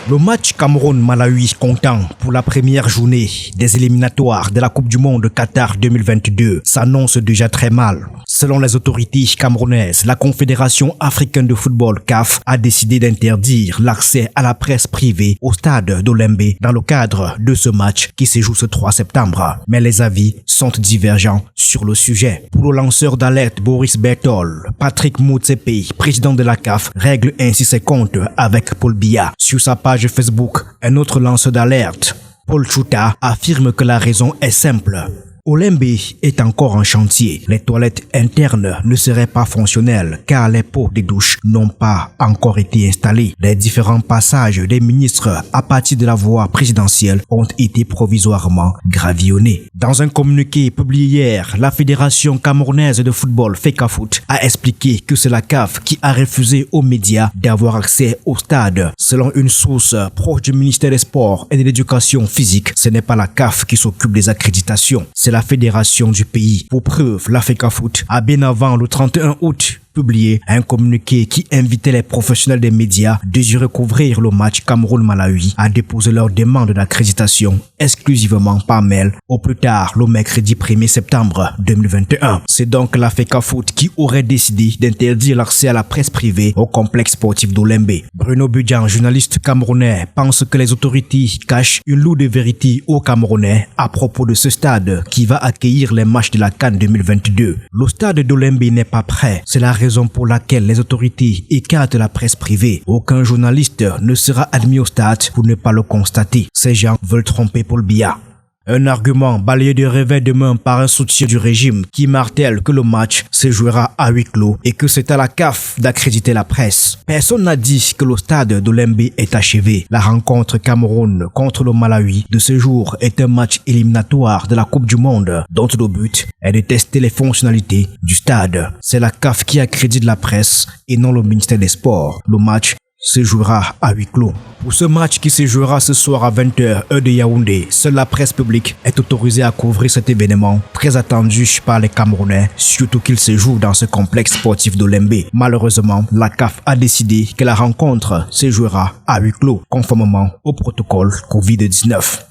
Le match Cameroun-Malawi comptant pour la première journée des éliminatoires de la Coupe du Monde Qatar 2022 s'annonce déjà très mal. Selon les autorités camerounaises, la Confédération africaine de football CAF a décidé d'interdire l'accès à la presse privée au stade d'Olembe dans le cadre de ce match qui se joue ce 3 septembre. Mais les avis sont divergents sur le sujet. Pour le lanceur d'alerte Boris Bertol, Patrick Motsepe, président de la CAF, règle ainsi ses comptes avec Paul Biya. Sur sa page Facebook, un autre lanceur d'alerte, Paul Chouta, affirme que la raison est simple. Olembe est encore en chantier. Les toilettes internes ne seraient pas fonctionnelles car les pots de douche n'ont pas encore été installés. Les différents passages des ministres à partir de la voie présidentielle ont été provisoirement gravillonnés. Dans un communiqué publié hier, la Fédération camerounaise de football FECAFOOT a expliqué que c'est la CAF qui a refusé aux médias d'avoir accès au stade. Selon une source proche du ministère des Sports et de l'Éducation physique, ce n'est pas la CAF qui s'occupe des accréditations. C'est la fédération du pays. Pour preuve, la FECAFOOT a bien avant le 31 août publié un communiqué qui invitait les professionnels des médias désireux couvrir le match Cameroun-Malawi à déposer leur demande d'accréditation exclusivement par mail au plus tard le mercredi 1er septembre 2021. C'est donc la FECAFOOT qui aurait décidé d'interdire l'accès à la presse privée au complexe sportif d'Olembe. Bruno Budjan, journaliste camerounais, pense que les autorités cachent une lourde vérité aux Camerounais à propos de ce stade qui va accueillir les matchs de la CAN 2022. Le stade d'Olembe n'est pas prêt. C'est la raison pour laquelle les autorités écartent la presse privée. Aucun journaliste ne sera admis au stade pour ne pas le constater. Ces gens veulent tromper Paul Biya. Un argument balayé de revers de main par un soutien du régime qui martèle que le match se jouera à huis clos et que c'est à la CAF d'accréditer la presse. Personne n'a dit que le stade d'Olembe est achevé. La rencontre Cameroun contre le Malawi de ce jour est un match éliminatoire de la Coupe du Monde dont le but est de tester les fonctionnalités du stade. C'est la CAF qui accrédite la presse et non le ministère des Sports. Le match se jouera à huis clos. Pour ce match qui se jouera ce soir à 20h, heure de Yaoundé, seule la presse publique est autorisée à couvrir cet événement très attendu par les Camerounais, surtout qu'il se joue dans ce complexe sportif d'Olembe. Malheureusement, la CAF a décidé que la rencontre se jouera à huis clos, conformément au protocole Covid-19.